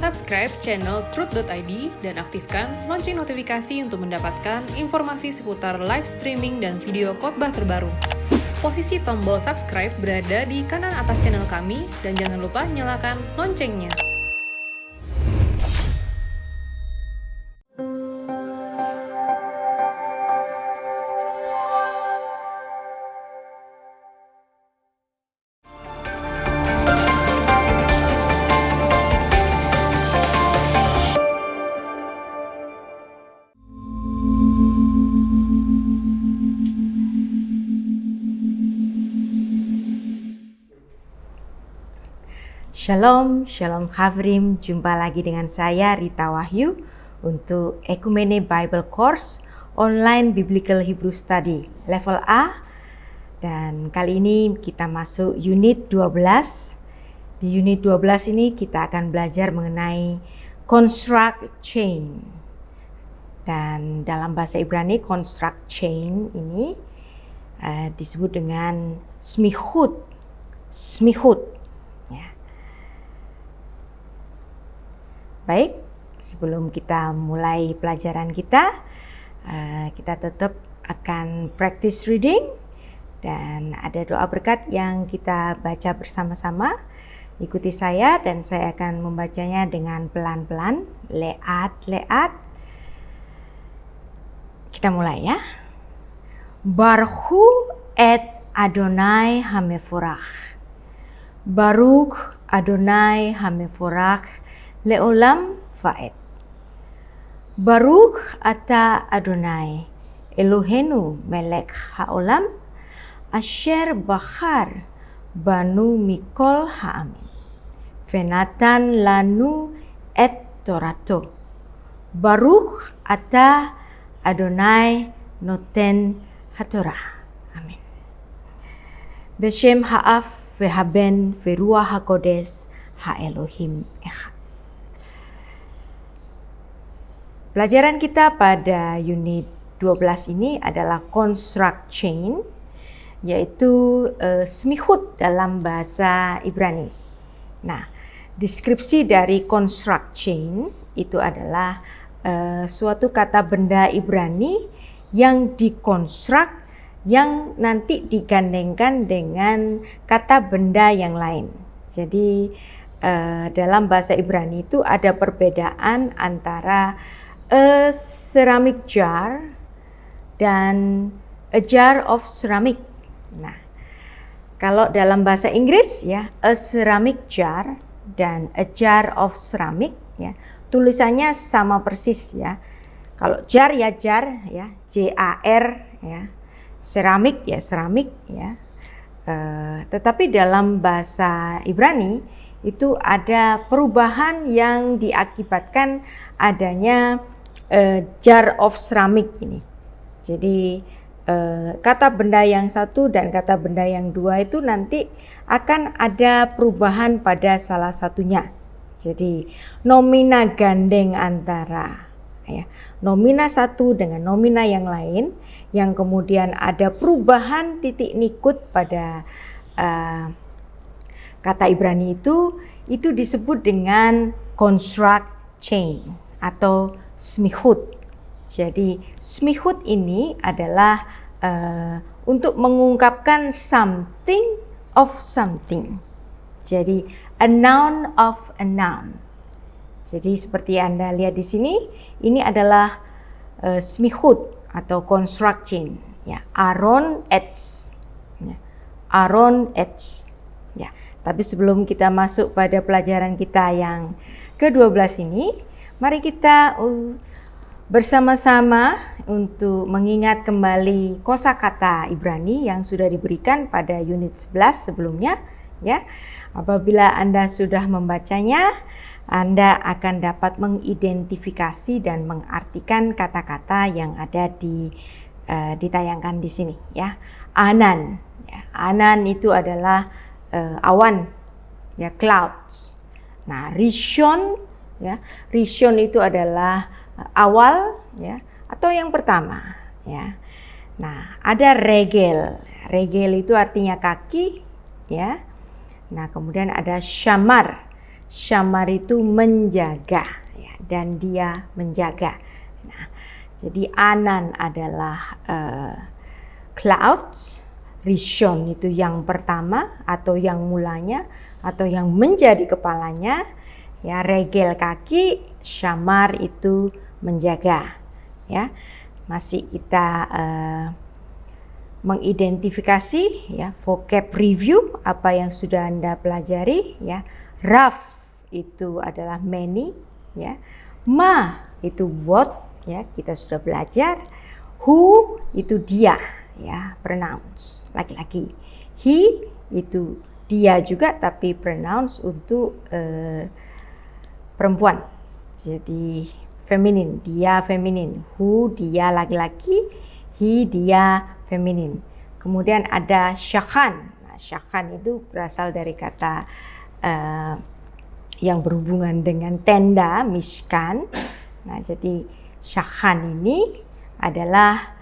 Subscribe channel Truth.id dan aktifkan lonceng notifikasi untuk mendapatkan informasi seputar live streaming dan video khotbah terbaru. Posisi tombol subscribe berada di kanan atas channel kami dan jangan lupa nyalakan loncengnya. Shalom, Shalom Khavrim, jumpa lagi dengan saya Rita Wahyu untuk Ekumene Bible Course Online Biblical Hebrew Study level A. Dan kali ini kita masuk unit 12. Di unit 12 ini kita akan belajar mengenai construct chain. Dan dalam bahasa Ibrani construct chain ini disebut dengan smichut. Baik, sebelum kita mulai pelajaran kita tetap akan practice reading dan ada doa berkat yang kita baca bersama-sama. Ikuti saya dan saya akan membacanya dengan pelan-pelan, leat. Kita mulai ya. Barhu et Adonai hameforach. Baruch Adonai hameforach Leolam Fa'ed. Baruch ata Adonai Elohenu melek haolam asher bachar banu mikol ha'amin venatan lanu et torato. Baruch ata Adonai noten hatorah. Amin. Beshem ha'af vehaben veruah hakodes ha'elohim echad. Pelajaran kita pada unit 12 ini adalah construct chain, yaitu smichut dalam bahasa Ibrani. Nah, deskripsi dari construct chain itu adalah suatu kata benda Ibrani yang dikonstruk, yang nanti digandengkan dengan kata benda yang lain. Jadi dalam bahasa Ibrani itu ada perbedaan antara a ceramic jar dan a jar of ceramic. Nah, kalau dalam bahasa Inggris ya, a ceramic jar dan a jar of ceramic ya, tulisannya sama persis ya. Kalau jar ya jar ya, JAR ya. Ceramic ya ceramic ya. Tetapi dalam bahasa Ibrani itu ada perubahan yang diakibatkan adanya jar of ceramic ini. Jadi kata benda yang satu dan kata benda yang dua itu nanti akan ada perubahan pada salah satunya. Jadi nomina gandeng antara ya, nomina satu dengan nomina yang lain, yang kemudian ada perubahan titik nikut pada kata Ibrani itu disebut dengan construct chain atau smichut. Jadi smichut ini adalah untuk mengungkapkan something of something. Jadi a noun of a noun. Jadi seperti Anda lihat di sini, ini adalah smichut atau construct chain. Ya, Aaron etz. Ya, Aaron etz. Ya, tapi sebelum kita masuk pada pelajaran kita yang ke-12 ini, mari kita bersama-sama untuk mengingat kembali kosakata Ibrani yang sudah diberikan pada unit 11 sebelumnya ya. Apabila Anda sudah membacanya, Anda akan dapat mengidentifikasi dan mengartikan kata-kata yang ada ditayangkan di sini ya. Anan. Ya, anan itu adalah awan ya, clouds. Nah, rishon ya, rishon itu adalah awal ya, atau yang pertama ya. Nah, ada regel. Regel itu artinya kaki ya. Nah, kemudian ada syamar. Shamar itu menjaga, ya, dan dia menjaga. Nah, jadi Anan adalah clouds, Rishon itu yang pertama atau yang mulanya atau yang menjadi kepalanya, ya, regel kaki, Shamar itu menjaga, ya. Masih kita mengidentifikasi, ya, vocab review apa yang sudah Anda pelajari, ya. Raf itu adalah many, ya. Ma itu what, ya, kita sudah belajar. Who itu dia, ya, pronouns laki-laki. He itu dia juga tapi pronouns untuk perempuan. Jadi feminin, dia feminin. Who dia laki-laki, he dia feminin. Kemudian ada syakhan. Nah, syakhan itu berasal dari kata yang berhubungan dengan tenda, mishkan. Nah, jadi syakhan ini adalah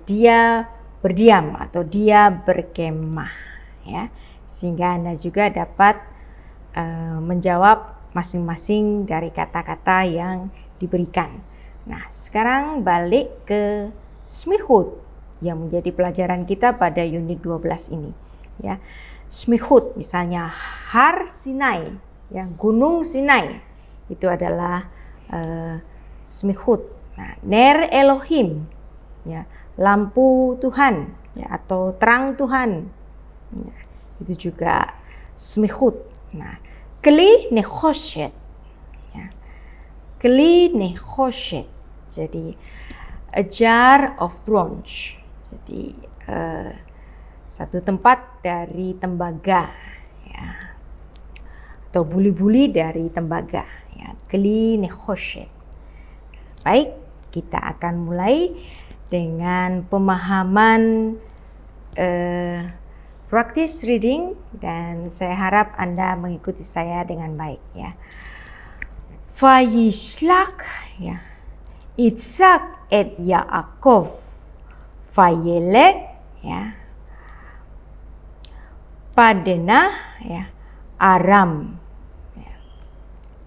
dia berdiam atau dia berkemah, ya. Sehingga Anda juga dapat menjawab masing-masing dari kata-kata yang diberikan. Nah, sekarang balik ke smihut yang menjadi pelajaran kita pada unit 12 ini, ya. Smihut misalnya Har Sinai, ya, Gunung Sinai itu adalah smihut. Nah, Ner Elohim, ya, lampu Tuhan, ya, atau terang Tuhan, ya, itu juga smihut. Nah, Kli Nechoshet, ya, Kli Nechoshet, jadi a jar of bronze, jadi satu tempat dari tembaga, ya, atau buli-buli dari tembaga, ya, Kli Nechoshet. Baik, kita akan mulai dengan pemahaman practice reading dan saya harap Anda mengikuti saya dengan baik, ya. Vayishlach, ya, Itzhak et Yaakov, Vayelek, ya, Padena, ya, Aram, ya,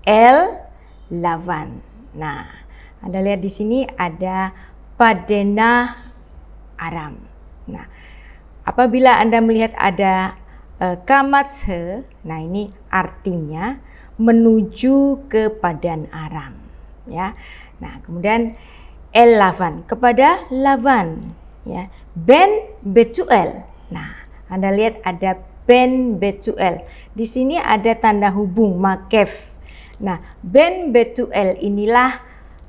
El Lavan. Nah, Anda lihat di sini ada Padena Aram. Nah, apabila Anda melihat ada Kamatshe, nah ini artinya menuju ke Padan Aram, ya. Nah, kemudian El Lavan, kepada Lavan, ya. Ben Betuel. Nah, Anda lihat ada Ben Betuel. Di sini ada tanda hubung makef. Nah, Ben Betuel inilah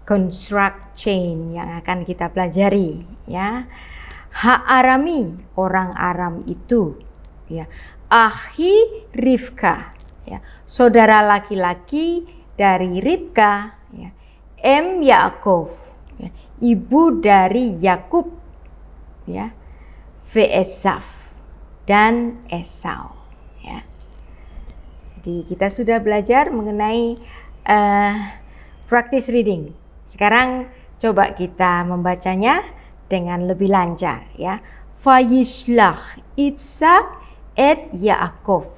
construct chain yang akan kita pelajari, ya. Ha'arami, orang Aram itu, ya. Ahi Rivka, ya, saudara laki-laki dari Ribka, ya. Em Yaakov, ya, ibu dari Yakub, ya. Ve'esaf, dan Esau, ya. Jadi kita sudah belajar mengenai practice reading. Sekarang coba kita membacanya dengan lebih lancar, ya. Vayishlach Itzhak et Yaakov,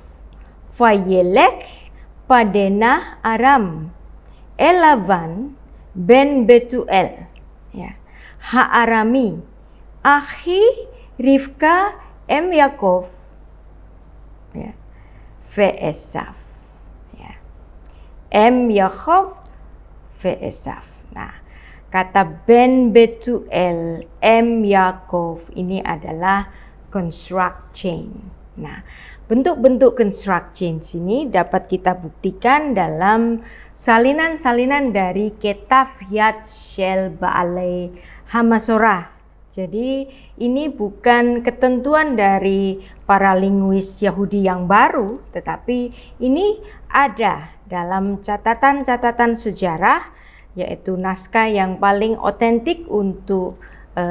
Vayelek Padena Aram, Elavan ben Betuel, ya. Ha'arami, Ahi Rivka em Yaakov, ya. Ve'esaf, ya. Em Yaakov Ve'esaf. Nah, kata Ben Betuel, Em Yaakov ini adalah construct chain. Nah, bentuk-bentuk construct chain sini dapat kita buktikan dalam salinan-salinan dari Ketaf Yad Shel Baalei Hamasorah. Jadi ini bukan ketentuan dari para linguis Yahudi yang baru, tetapi ini ada dalam catatan-catatan sejarah, yaitu naskah yang paling otentik untuk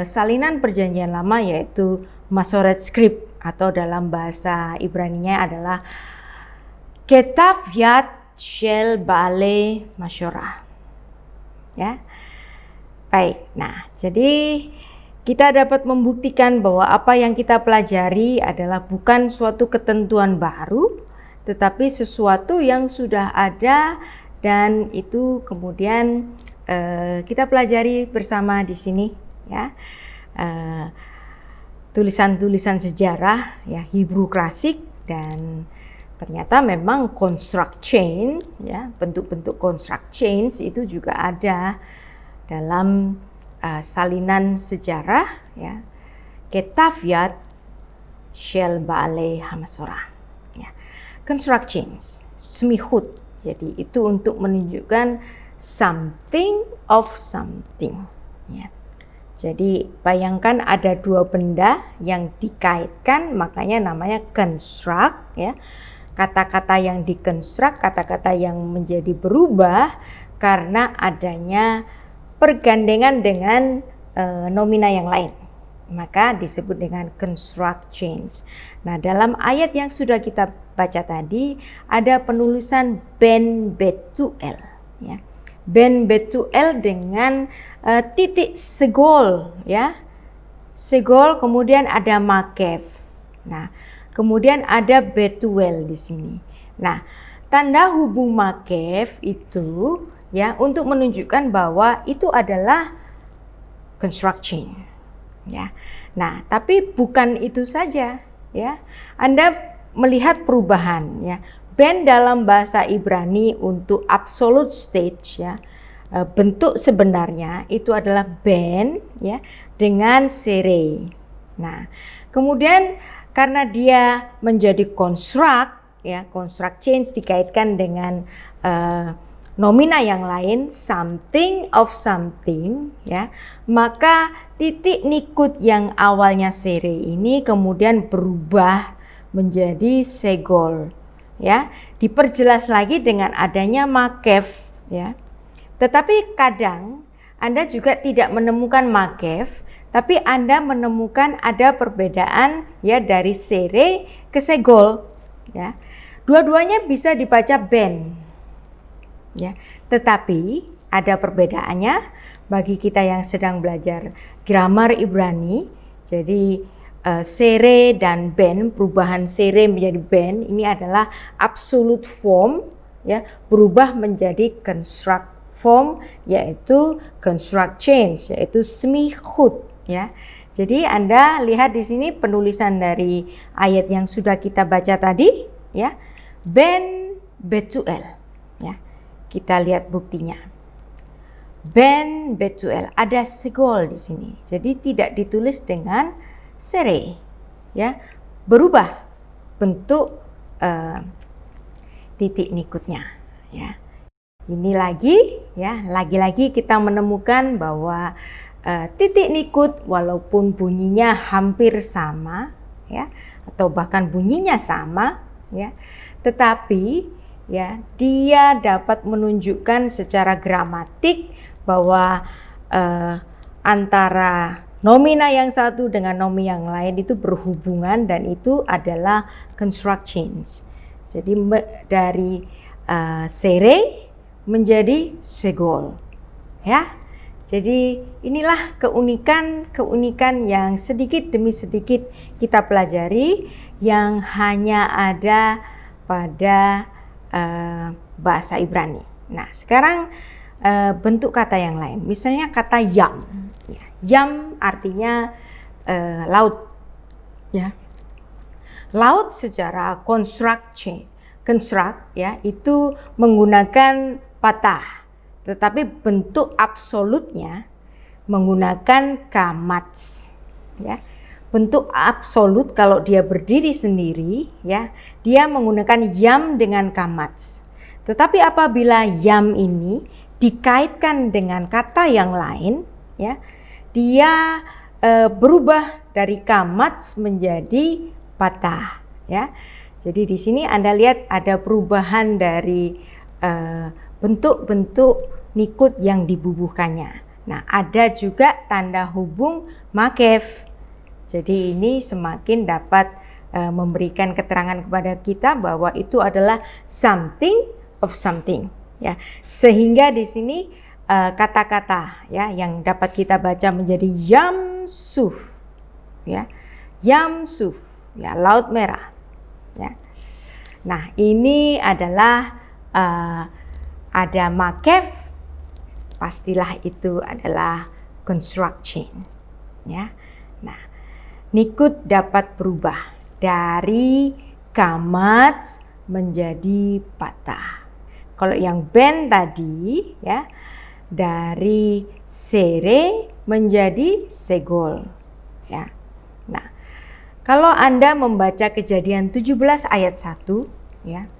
salinan perjanjian lama, yaitu Masoret Script atau dalam bahasa Ibraninya adalah Ketaf Yad Shel Baalei Masorah, ya. Baik, nah jadi kita dapat membuktikan bahwa apa yang kita pelajari adalah bukan suatu ketentuan baru, tetapi sesuatu yang sudah ada dan itu kemudian kita pelajari bersama di sini ya. Tulisan-tulisan sejarah ya Hebrew klasik, dan ternyata memang construct chain ya, bentuk-bentuk construct chains itu juga ada dalam salinan sejarah ya, Ketavyat Shel Baalei Hamasora ya. Construct chains, smihut, jadi itu untuk menunjukkan something of something ya. Jadi bayangkan ada dua benda yang dikaitkan, makanya namanya construct ya. Kata-kata yang dikonstruk, kata-kata yang menjadi berubah karena adanya pergandengan dengan nomina yang lain. Maka disebut dengan construct chains. Nah, dalam ayat yang sudah kita baca tadi ada penulisan Ben Betuel ya. Ben Betuel dengan titik segol ya. Segol, kemudian ada makef. Nah, kemudian ada Betuel di sini. Nah, tanda hubung makef itu ya untuk menunjukkan bahwa itu adalah construct chain ya. Nah, tapi bukan itu saja ya. Anda melihat perubahan ya. Ben dalam bahasa Ibrani untuk absolute stage ya, bentuk sebenarnya itu adalah ben ya dengan sere. Nah, kemudian karena dia menjadi construct ya, construct change dikaitkan dengan nomina yang lain, something of something ya, maka titik nikut yang awalnya sere ini kemudian berubah menjadi segol ya. Diperjelas lagi dengan adanya makef ya. Tetapi kadang Anda juga tidak menemukan makef, tapi Anda menemukan ada perbedaan ya dari sere ke segol ya. Dua-duanya bisa dibaca ben ya. Tetapi ada perbedaannya bagi kita yang sedang belajar grammar Ibrani. Jadi sere dan ben, perubahan sere menjadi ben ini adalah absolute form ya, berubah menjadi construct form yaitu construct change, yaitu smihut ya. Jadi Anda lihat di sini penulisan dari ayat yang sudah kita baca tadi ya. Ben Betuel ya. Kita lihat buktinya. Ben Betuel, ada segol di sini. Jadi tidak ditulis dengan sere ya, berubah bentuk titik nikutnya ya. Ini lagi ya, lagi-lagi kita menemukan bahwa titik nikut walaupun bunyinya hampir sama ya, atau bahkan bunyinya sama ya, tetapi ya dia dapat menunjukkan secara gramatik bahwa antara nomina yang satu dengan nomi yang lain itu berhubungan, dan itu adalah construct change. Jadi dari sere menjadi segol ya. Jadi inilah keunikan yang sedikit demi sedikit kita pelajari yang hanya ada pada bahasa Ibrani. Nah, sekarang bentuk kata yang lain, misalnya kata yam. Yam artinya laut ya. Laut secara construct ya itu menggunakan patah, tetapi bentuk absolutnya menggunakan kamats ya. Bentuk absolut kalau dia berdiri sendiri ya, dia menggunakan yam dengan kamats. Tetapi apabila yam ini dikaitkan dengan kata yang lain ya, dia berubah dari kamats menjadi patah ya. Jadi di sini Anda lihat ada perubahan dari bentuk-bentuk nikut yang dibubuhkannya. Nah, ada juga tanda hubung makef. Jadi ini semakin dapat memberikan keterangan kepada kita bahwa itu adalah something of something ya. Sehingga di sini kata-kata ya yang dapat kita baca menjadi Yam-suf ya. Yam-suf ya, laut merah ya. Nah, ini adalah ada makef, pastilah itu adalah construct chain, ya. Nah, Nikud dapat berubah dari kamats menjadi patah. Kalau yang bend tadi, ya, dari sere menjadi segol, ya. Nah, kalau Anda membaca Kejadian 17 ayat 1, ya,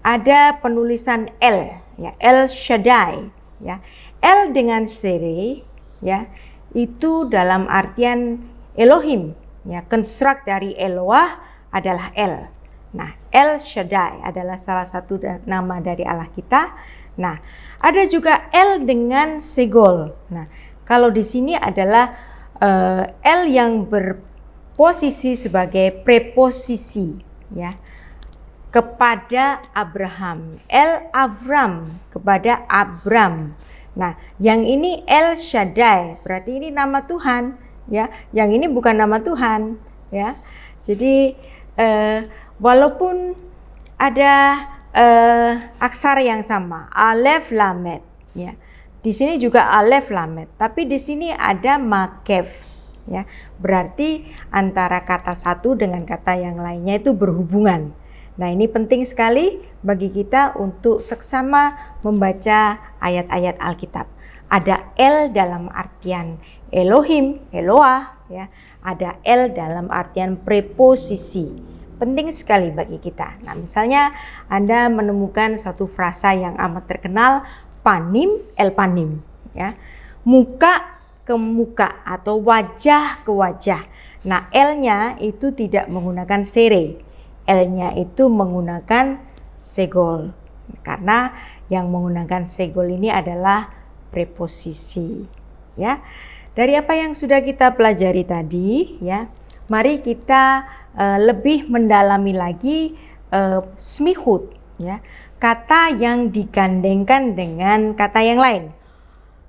ada penulisan El, ya, El Shaddai, ya. El dengan sere, ya, itu dalam artian Elohim, ya, construct dari Eloah adalah El. Nah, El Shaddai adalah salah satu nama dari Allah kita. Nah, ada juga El dengan segol. Nah, kalau di sini adalah El yang berposisi sebagai preposisi, ya, kepada Abraham. El Avram kepada Abram. Nah, yang ini El Shaddai, berarti ini nama Tuhan, ya. Yang ini bukan nama Tuhan, ya. Jadi walaupun ada aksara yang sama, Alef Lamed, ya. Di sini juga Alef Lamed, tapi di sini ada makef, ya. Berarti antara kata satu dengan kata yang lainnya itu berhubungan. Nah, ini penting sekali bagi kita untuk seksama membaca ayat-ayat Alkitab. Ada El dalam artian Elohim, Eloah, ya. Ada El dalam artian preposisi. Penting sekali bagi kita. Nah, misalnya Anda menemukan satu frasa yang amat terkenal, panim, El panim, ya. Muka ke muka atau wajah ke wajah. Nah, L-nya itu tidak menggunakan sere. L-nya itu menggunakan segol, karena yang menggunakan segol ini adalah preposisi, ya. Dari apa yang sudah kita pelajari tadi, ya, mari kita lebih mendalami lagi smihut, ya, kata yang digandengkan dengan kata yang lain.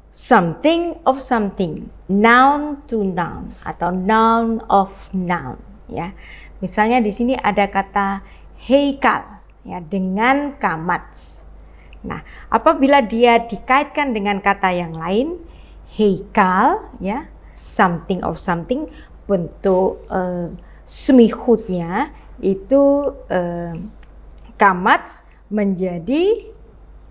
Something of something, noun to noun atau noun of noun, ya. Misalnya di sini ada kata heikal, ya, dengan kamats. Nah, apabila dia dikaitkan dengan kata yang lain, heikal, ya, something of something, bentuk smihutnya itu kamats menjadi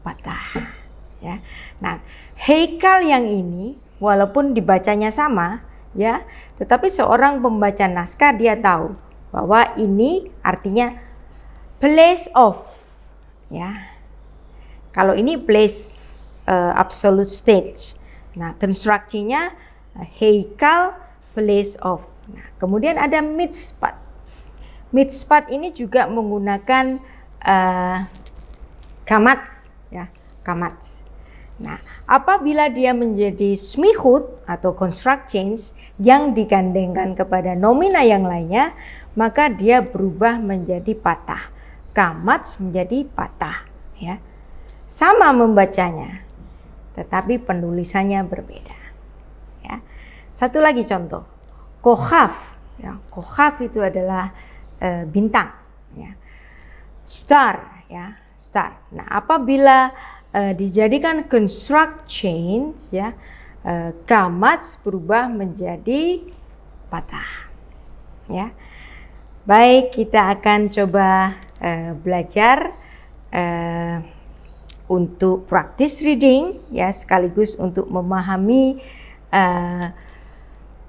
patah, ya. Nah, heikal yang ini walaupun dibacanya sama, ya, tetapi seorang pembaca naskah dia tahu bahwa ini artinya place of, ya. Kalau ini place absolute stage. Nah, konstruksinya heikal place of. Nah, kemudian ada mitzpat. Mitzpat ini juga menggunakan kamats, ya, kamats. Nah, apabila dia menjadi smihut atau construct change yang digandengkan kepada nomina yang lainnya, maka dia berubah menjadi patah. Kamats menjadi patah, ya. Sama membacanya, tetapi penulisannya berbeda, ya. Satu lagi contoh, kohaf, ya. Kohaf itu adalah bintang, ya. Star, ya, star. Nah, apabila dijadikan construct change, ya, kamats berubah menjadi patah, ya. Baik, kita akan coba belajar untuk practice reading, ya, sekaligus untuk memahami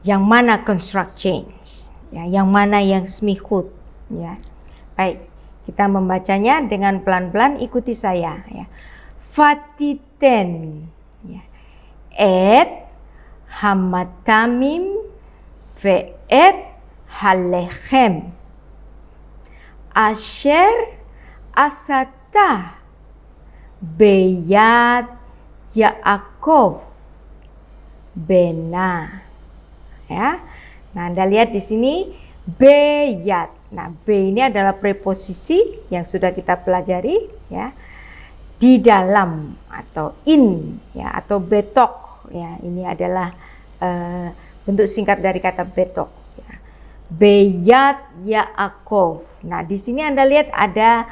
yang mana construct change, ya, yang mana yang smihut, ya. Baik, kita membacanya dengan pelan-pelan, ikuti saya, ya. Fatiten, ya. Et hamatamim ve'et halechem asher asata beyat Yaakov bena, ya. Nah, Anda lihat di sini beyat. Nah, B ini adalah preposisi yang sudah kita pelajari, ya. Di dalam atau in, ya, atau betok, ya. Ini adalah bentuk singkat dari kata betok, ya. Beyat Yaakov. Nah, di sini Anda lihat ada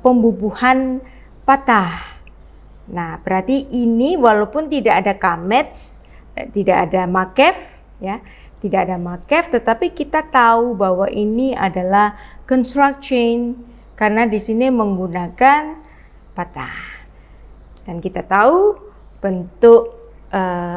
pembubuhan patah. Nah, berarti ini walaupun tidak ada kamets, tidak ada makef, ya, tidak ada makef, tetapi kita tahu bahwa ini adalah construct chain karena di sini menggunakan patah. Dan kita tahu bentuk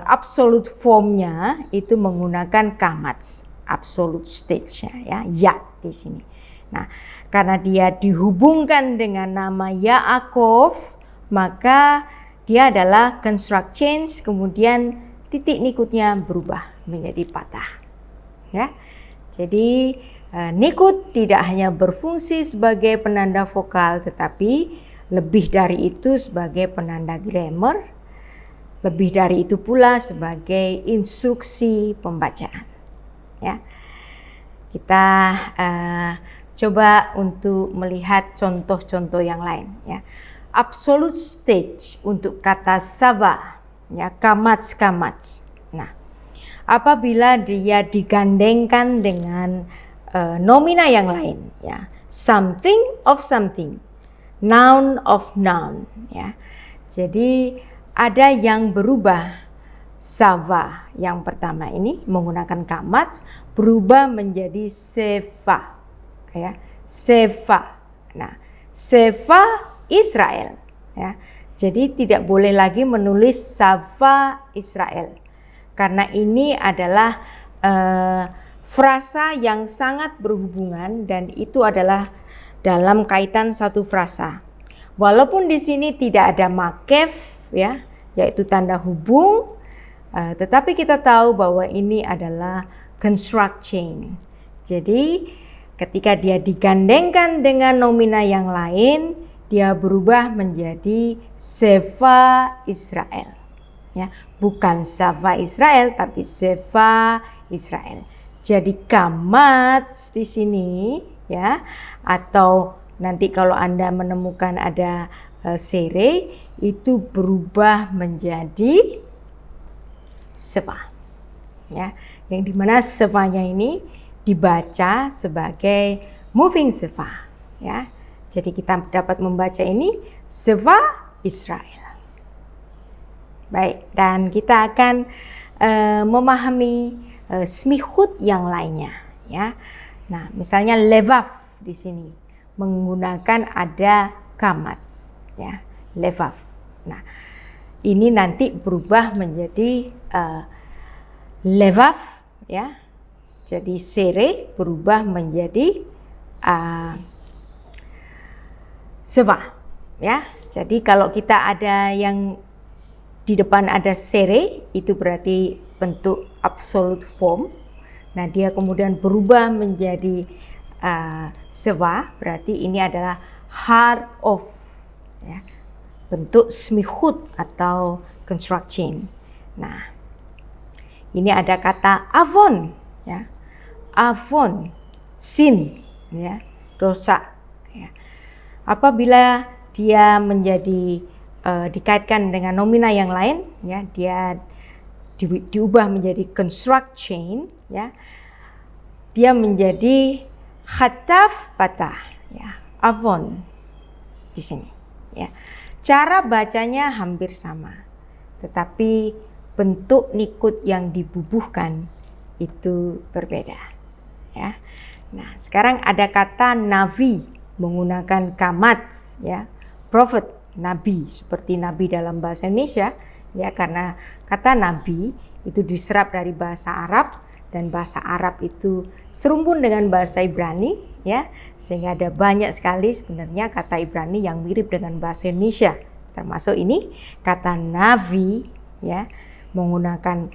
absolute formnya itu menggunakan kamats, absolute stage-nya, ya di sini. Nah, karena dia dihubungkan dengan nama Yaakov, maka dia adalah construct change, kemudian titik nikutnya berubah menjadi patah. Ya, jadi nikut tidak hanya berfungsi sebagai penanda vokal, tetapi lebih dari itu sebagai penanda grammar, lebih dari itu pula sebagai instruksi pembacaan. Ya, kita coba untuk melihat contoh-contoh yang lain. Ya, absolute stage untuk kata sava, ya, kamats. Nah, apabila dia digandengkan dengan nomina yang lain, ya, something of something, noun of noun, ya. Jadi ada yang berubah. Sava yang pertama ini menggunakan kamats berubah menjadi seva, ya, seva. Nah, seva Israel, ya. Jadi tidak boleh lagi menulis sava Israel karena ini adalah frasa yang sangat berhubungan dan itu adalah dalam kaitan satu frasa. Walaupun di sini tidak ada makef, ya, yaitu tanda hubung, tetapi kita tahu bahwa ini adalah construct chain. Jadi ketika dia digandengkan dengan nomina yang lain, dia berubah menjadi seva Israel. Ya, bukan sava Israel tapi seva Israel. Jadi kamats di sini, ya, atau nanti kalau Anda menemukan ada sere itu berubah menjadi seva, ya, yang dimana sevanya ini dibaca sebagai moving seva, ya. Jadi kita dapat membaca ini seva Israel. Baik, dan kita akan memahami smihut yang lainnya, ya. Nah, misalnya levav di sini menggunakan ada kamats, ya, levav. Nah, ini nanti berubah menjadi levav, ya. Jadi sere berubah menjadi seva, ya. Jadi kalau kita ada yang di depan ada sere, itu berarti bentuk absolute form. Nah, dia kemudian berubah menjadi seva, berarti ini adalah heart of, ya, bentuk smihut atau construct chain. Nah, ini ada kata avon, ya, avon, sin, ya, dosa. Ya. Apabila dia menjadi dikaitkan dengan nomina yang lain, ya, dia diubah menjadi construct chain, ya, dia menjadi khataf patah, ya, avon di sini, ya. Cara bacanya hampir sama, tetapi bentuk nikut yang dibubuhkan itu berbeda, ya. Nah, sekarang ada kata navi menggunakan kamats, ya, prophet, nabi, seperti nabi dalam bahasa Indonesia, ya, karena kata nabi itu diserap dari bahasa Arab dan bahasa Arab itu serumpun dengan bahasa Ibrani, ya, sehingga ada banyak sekali sebenarnya kata Ibrani yang mirip dengan bahasa Indonesia, termasuk ini kata navi, ya, menggunakan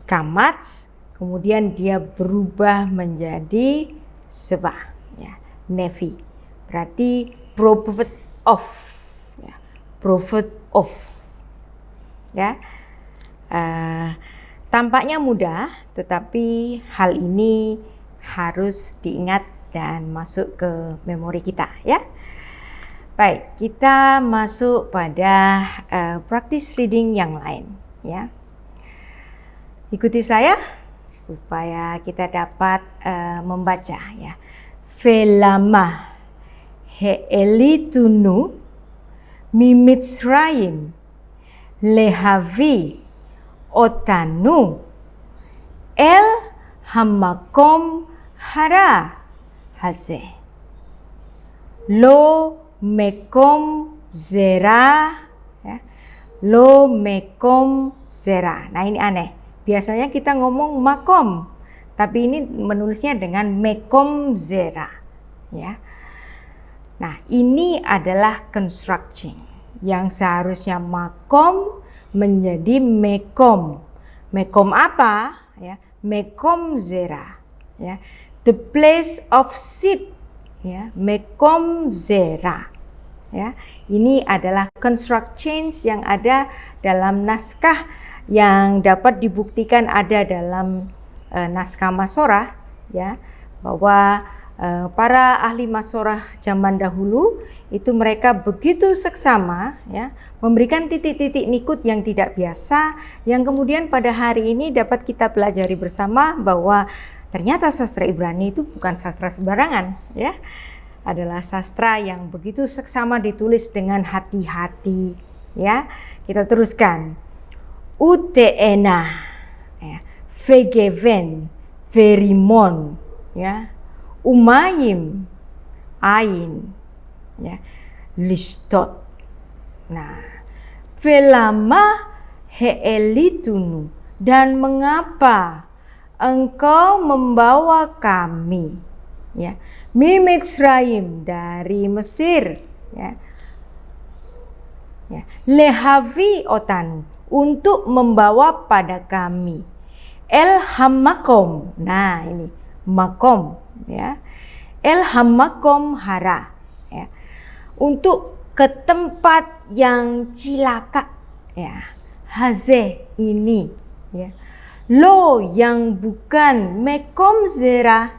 kamats, kemudian dia berubah menjadi seva, ya, nevi, berarti prophet of, ya, prophet of, ya. Tampaknya mudah, tetapi hal ini harus diingat dan masuk ke memori kita, ya. Baik, kita masuk pada practice reading yang lain, ya. Ikuti saya supaya kita dapat membaca, ya. Velama, he'elitunu mimitzrayim lehavi otanu el hamakom hara hazeh lo mekom zera, ya. Lo mekom zera. Nah, ini aneh. Biasanya kita ngomong makom, tapi ini menulisnya dengan mekom zera, ya. Nah, ini adalah construction yang seharusnya makom menjadi mekom. Mekom apa? Ya, mekom zera, ya. The place of sit, ya, mekom zera, ya. Ini adalah construct change yang ada dalam naskah yang dapat dibuktikan ada dalam naskah Masorah, ya, bahwa para ahli Masorah zaman dahulu itu mereka begitu seksama, ya, memberikan titik-titik nikut yang tidak biasa, yang kemudian pada hari ini dapat kita pelajari bersama bahwa ternyata sastra Ibrani itu bukan sastra sembarangan, ya. Adalah sastra yang begitu seksama ditulis dengan hati-hati, ya. Kita teruskan. Utena, ya, vegeven, verimon, ya, umayim, ain, ya, listot. Nah, velama he'elitunu, dan mengapa engkau membawa kami, ya, Mimitzrayim, dari Mesir, ya, ya, lehavi otan, untuk membawa pada kami, el hamakom. Nah, ini makom, ya, el hamakom hara, ya, untuk ke tempat yang cilaka, ya, hazeh ini, ya, lo yang bukan, mekom zera.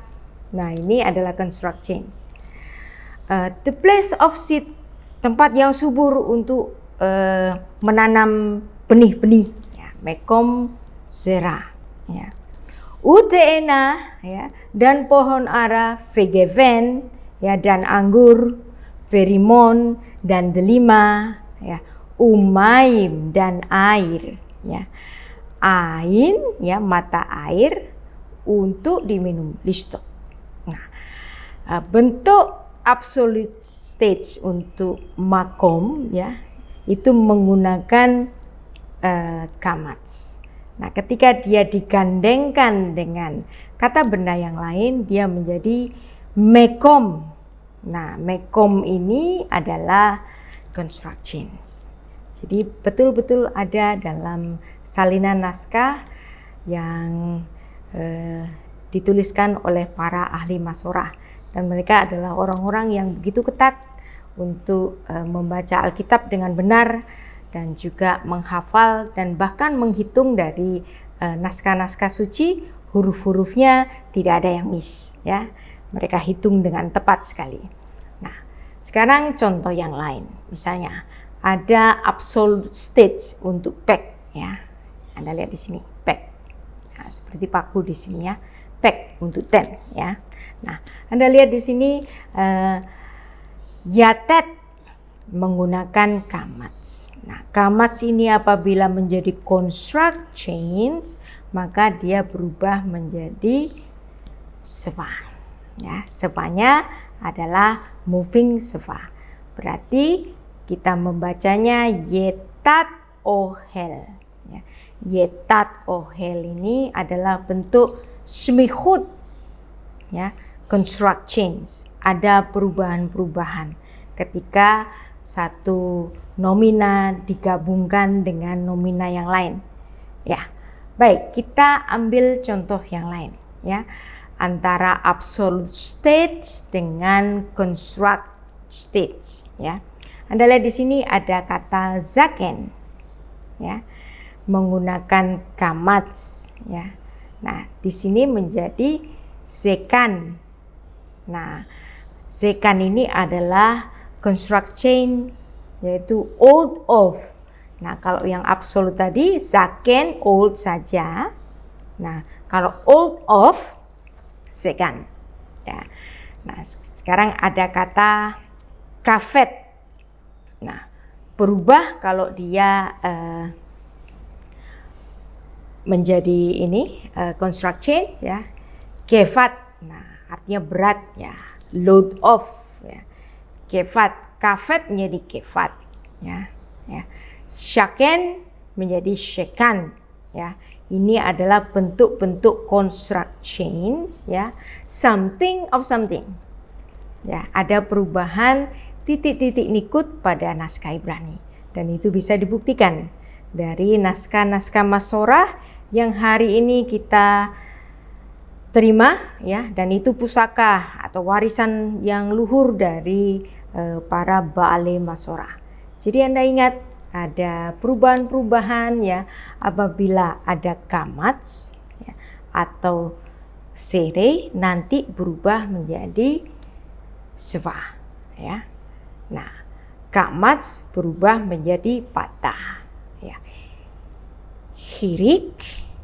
Nah, ini adalah construct change. The place of seed, tempat yang subur untuk menanam benih-benih, ya, mekom zera, ya. Uteena, ya, dan pohon ara, vegeven, ya, dan anggur, verimon, dan delima, ya, umaim, dan air, ya, ain, ya, mata air untuk diminum, listot. Nah, bentuk absolute stage untuk makom, ya, itu menggunakan kamats. Nah, ketika dia digandengkan dengan kata benda yang lain, dia menjadi mekom. Nah, mekom ini adalah constructions. Jadi betul-betul ada dalam salinan naskah yang dituliskan oleh para ahli Masorah, dan mereka adalah orang-orang yang begitu ketat untuk membaca Alkitab dengan benar dan juga menghafal dan bahkan menghitung dari naskah-naskah suci, huruf-hurufnya tidak ada yang miss, ya. Mereka hitung dengan tepat sekali. Nah, sekarang contoh yang lain. Misalnya ada absolute stage untuk pack, ya. Anda lihat di sini, pack. Nah, seperti paku di sini, ya. Pack untuk ten, ya. Nah, Anda lihat di sini yatet menggunakan kamats. Nah, kamats ini apabila menjadi construct change, maka dia berubah menjadi seva. Ya, sevanya adalah moving seva. Berarti kita membacanya yetat ohel. Ya, yetat ohel ini adalah bentuk smichut, ya, construct change. Ada perubahan-perubahan ketika satu nomina digabungkan dengan nomina yang lain. Ya, baik, kita ambil contoh yang lain, ya, antara absolute stage dengan construct stage, ya. Anda lihat di sini ada kata zaken, ya, menggunakan kamats, ya. Nah, di sini menjadi zekan. Nah, zekan ini adalah construct change, yaitu old of. Nah, kalau yang absolut tadi zaken old saja. Nah, kalau old of zekan, ya. Nah, sekarang ada kata kafet. Nah, berubah kalau dia menjadi ini construct change ya. Kefat, nah artinya berat ya, load off ya. Kefat, kafet menjadi kefat ya. Shaken menjadi shekan ya. Ini adalah bentuk-bentuk construct change ya. Something of something. Ya, ada perubahan titik-titik nikut pada naskah Ibrani dan itu bisa dibuktikan dari naskah-naskah Masorah yang hari ini kita terima ya, dan itu pusaka atau warisan yang luhur dari para Baalei Masorah. Jadi Anda ingat ada perubahan-perubahan ya apabila ada kamats ya, atau sere nanti berubah menjadi seva ya. Nah, kamats berubah menjadi patah ya. Hirik,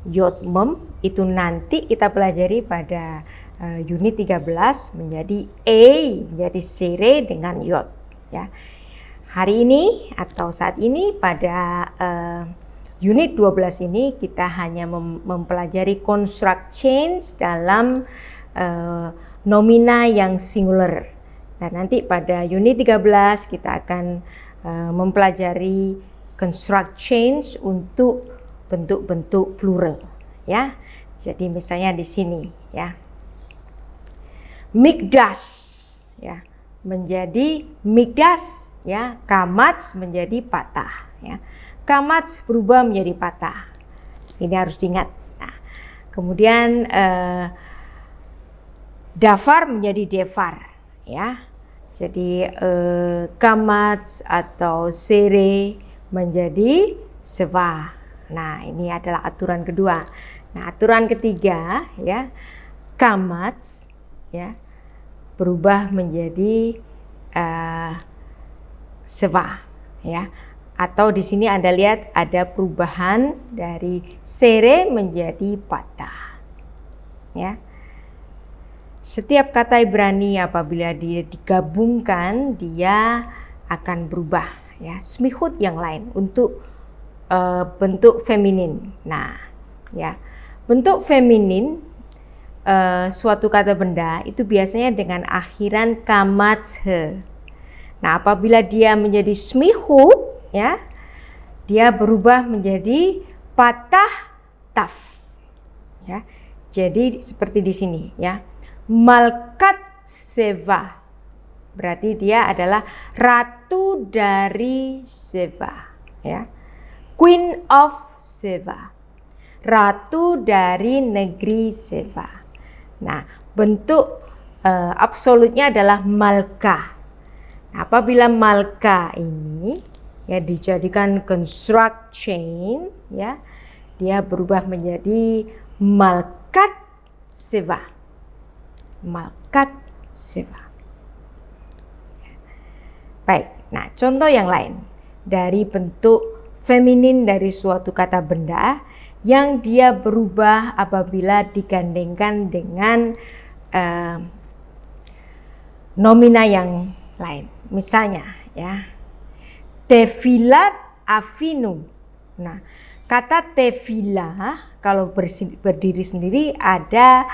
yotmem itu nanti kita pelajari pada unit 13 menjadi menjadi sere dengan yot ya. Hari ini atau saat ini pada unit 12 ini kita hanya mempelajari construct change dalam nomina yang singular. Nah, nanti pada unit 13 kita akan mempelajari construct change untuk bentuk-bentuk plural ya. Jadi misalnya di sini ya. Mikdas ya menjadi mikdas ya, kamats menjadi patah ya. Kamats berubah menjadi patah. Ini harus diingat. Nah, kemudian dafar menjadi devar ya. Jadi kamats atau sere menjadi seva. Nah, ini adalah aturan kedua. Nah, aturan ketiga ya, kamats ya berubah menjadi seva ya. Atau di sini Anda lihat ada perubahan dari sere menjadi patah ya. Setiap kata Ibrani apabila dia digabungkan dia akan berubah ya, smihut yang lain untuk bentuk feminin. Nah ya, bentuk feminin suatu kata benda itu biasanya dengan akhiran kamatshe. Nah, apabila dia menjadi smihut ya, dia berubah menjadi patah taf ya. Jadi seperti di sini ya. Malkat seva. Berarti dia adalah ratu dari seva ya. Queen of Seva. Ratu dari negeri Seva. Nah, bentuk absolutnya adalah malka. Nah, apabila malka ini ya dijadikan construct chain ya, dia berubah menjadi malkat seva. Malkat seva. Baik, nah contoh yang lain dari bentuk feminin dari suatu kata benda yang dia berubah apabila digandengkan dengan nomina yang lain. Misalnya ya, tefilat afinu. Nah, kata tefilah kalau berdiri sendiri ada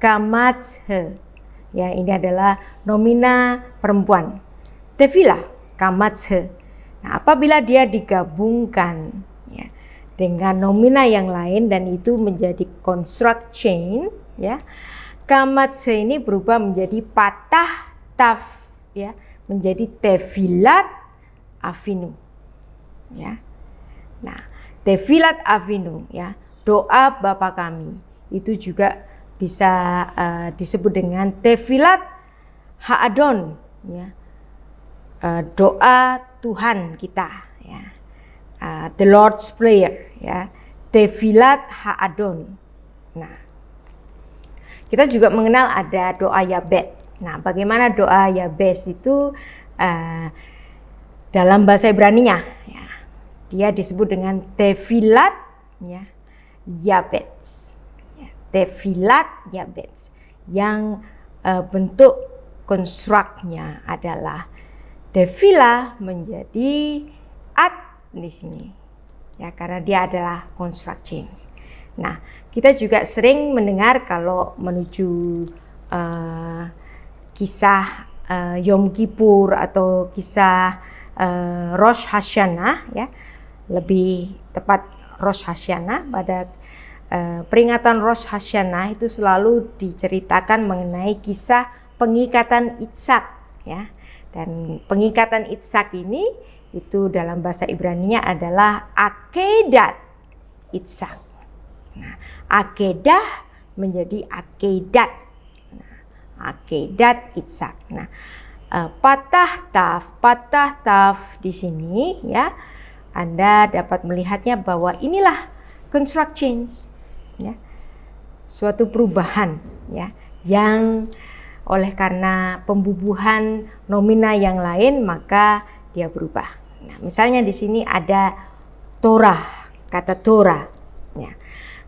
kamatshe. Ya, ini adalah nomina perempuan. Tefilah, kamatshe. Nah, apabila dia digabungkan ya, dengan nomina yang lain dan itu menjadi construct chain ya, kamatshe ini berubah menjadi patah taf ya, menjadi tefilat afinu ya. Nah, tefilat afinu ya, doa Bapa kami itu juga bisa disebut dengan tefilat ha'adon ya, doa Tuhan kita ya, the Lord's Prayer ya, tefilat ha'adon. Nah, kita juga mengenal ada doa Yabes. Nah, bagaimana doa Yabes itu dalam bahasa Ibrani-nya ya, dia disebut dengan tefilat ya, Yabes ya, tefilat Yabes yang bentuk konstruknya adalah Tefillah menjadi at di sini. Ya, karena dia adalah construct change. Nah, kita juga sering mendengar kalau menuju kisah Yom Kippur atau kisah Rosh Hashanah, ya, lebih tepat Rosh Hashanah. Pada peringatan Rosh Hashanah itu selalu diceritakan mengenai kisah pengikatan Ishak, ya. Dan pengikatan Ishak ini itu dalam bahasa Ibrani-nya adalah akedat Ishak. Nah, akedah menjadi akedat. Nah, akedat Ishak. Nah, patah taf di sini, ya, Anda dapat melihatnya bahwa inilah construct change, ya, suatu perubahan, ya, yang oleh karena pembubuhan nomina yang lain maka dia berubah. Nah, misalnya di sini ada Torah, kata Torah, ya.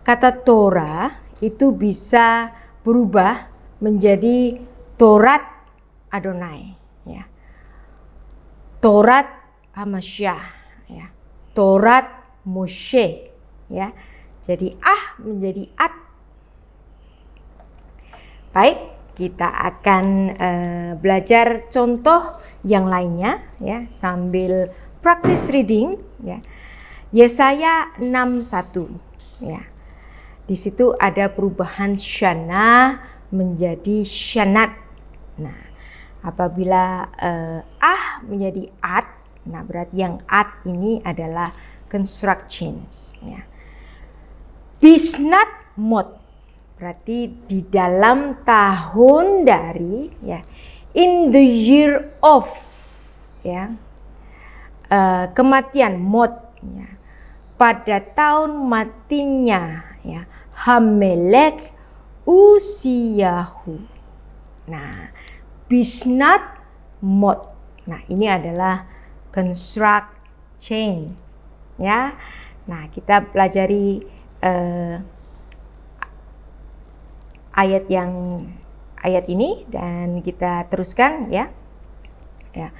Kata Torah itu bisa berubah menjadi Torat Adonai, ya. Torat Hamasyah, ya. Torat Moshe, ya. Jadi menjadi at. Baik, kita akan belajar contoh yang lainnya, ya, sambil practice reading, ya. Yesaya 6:1, ya. Di situ ada perubahan syana menjadi syanat. Nah, apabila menjadi at, nah berarti yang at ini adalah construct change, ya. Bisnat mod berarti di dalam tahun dari, ya, in the year of, ya, kematian mod, ya, pada tahun matinya, ya, Hamelek Usiyahu. Nah, bisnat mod. Nah, ini adalah construct change, ya. Nah, kita pelajari ayat ini dan kita teruskan, ya. Ya.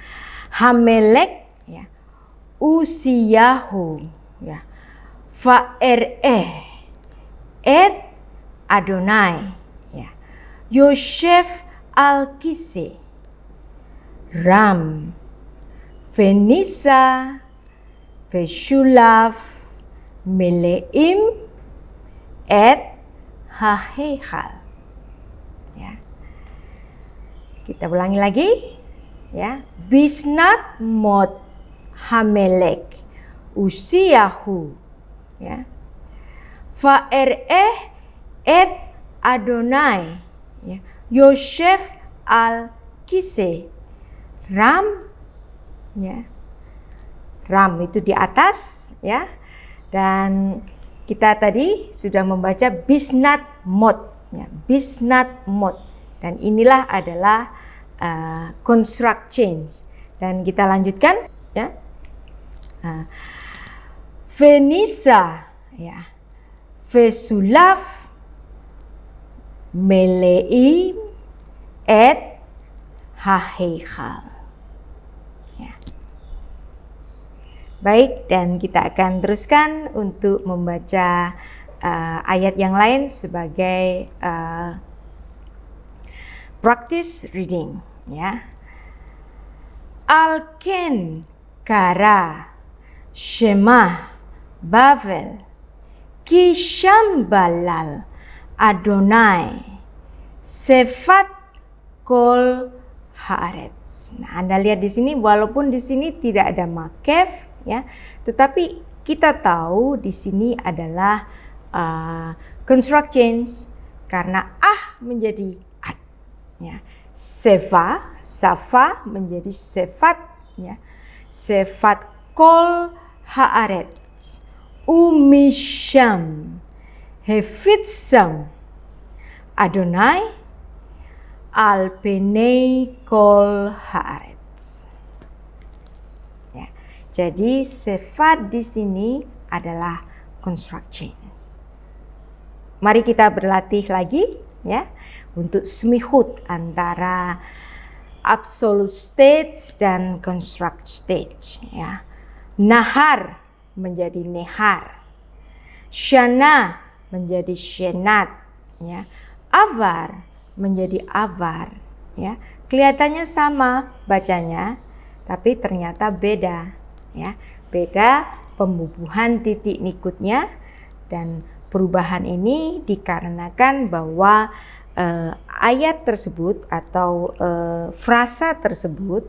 Hamelek, ya, Usiyahu, ya, Fa'ereh et Adonai, ya, Yosef al-Kise, Ram, Venisa, Veshulaf, Meleim, et Hahechal. Ya. Kita ulangi lagi, ya. Bisnat mod Hamelek Usiyahu, ya, Fa'ereh et Adonai, ya, Yosef al-Kise, Ram, ya. Ram itu di atas, ya. Dan kita tadi sudah membaca bisnat mod, ya, bisnat mod. Dan inilah adalah construct change. Dan kita lanjutkan, ya. Venisa, ya, Vesulaf, Meleim, et Hahechal. Ya. Baik, dan kita akan teruskan untuk membaca ayat yang lain sebagai practice reading, ya. Alken kara Shema Bavel Kisham Balal Adonai Sefat Kol Haaretz. Nah, Anda lihat di sini, walaupun di sini tidak ada makef, ya, tetapi kita tahu di sini adalah construct change karena menjadi at, ya. Safa menjadi sefat, ya. Sefat kol haaretz umisham hefitsam Adonai alpenei kol haaretz. Ya, jadi sefat di sini adalah construct change. Mari kita berlatih lagi, ya, untuk semihut antara absolute stage dan construct stage, ya. Nahar menjadi nehar, syana menjadi syenat, ya. Avar menjadi avar, ya. Kelihatannya sama bacanya, tapi ternyata beda, ya. Beda pembubuhan titik nikutnya, dan perubahan ini dikarenakan bahwa ayat tersebut atau frasa tersebut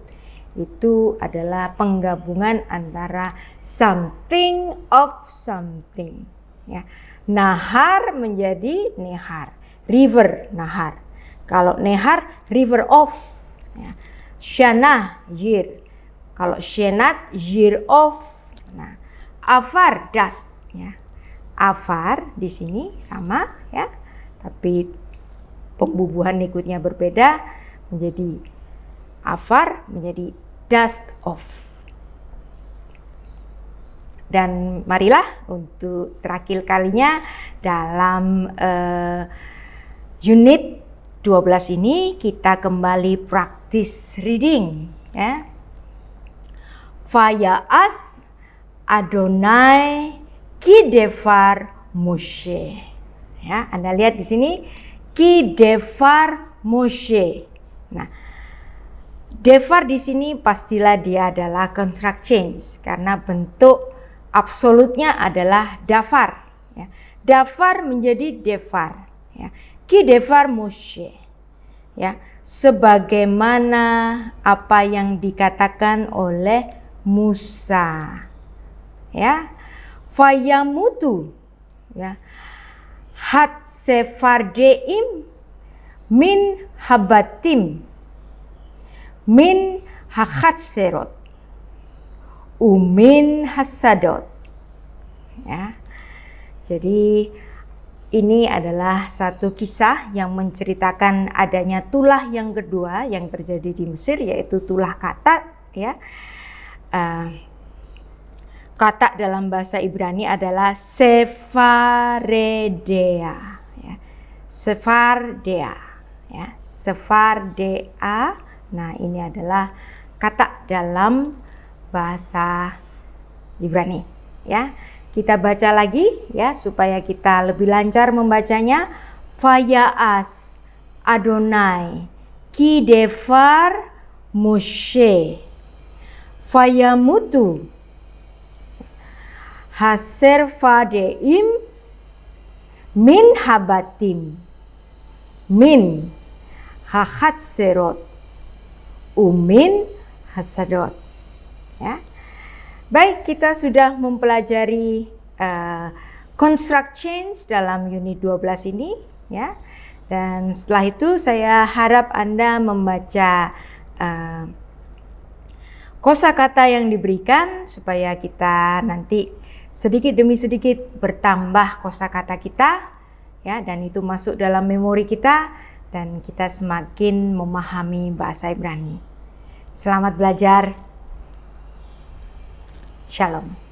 itu adalah penggabungan antara something of something, ya. Nahar menjadi nehar, river nahar. Kalau nehar river of, ya. Syana year, kalau syenat year of. Nah, avar dust, ya. Avar di sini sama, ya, tapi pembubuhan nikutnya berbeda, menjadi avar menjadi dust of. Dan marilah untuk terakhir kalinya dalam unit 12 ini kita kembali praktis reading, ya. Vaya'as Adonai ki devar Moshe. Ya, Anda lihat di sini ki devar Moshe. Nah, devar di sini pastilah dia adalah construct change karena bentuk absolutnya adalah davar, ya. Davar menjadi devar, ya. Ki devar Moshe, ya, sebagaimana apa yang dikatakan oleh Musa, ya. Fayamutu, ya, hat sefardeim min habatim min hakatserot umin hasadot, ya. Jadi ini adalah satu kisah yang menceritakan adanya tulah yang kedua yang terjadi di Mesir, yaitu tulah katak, ya. Katak dalam bahasa Ibrani adalah sefaredea, ya. Sefardea, ya. Sefardea. Nah, ini adalah katak dalam bahasa Ibrani, ya. Kita baca lagi, ya, supaya kita lebih lancar membacanya. Vaya'as Adonai ki devar Moshe Fayamutu haser fadeim min habatim min hakatserot umin hasadot, ya. Baik, kita sudah mempelajari construct change dalam unit 12 ini, ya. Dan setelah itu saya harap Anda membaca kosakata yang diberikan supaya kita nanti sedikit demi sedikit bertambah kosakata kita, ya, dan itu masuk dalam memori kita dan kita semakin memahami bahasa Ibrani. Selamat belajar. Shalom.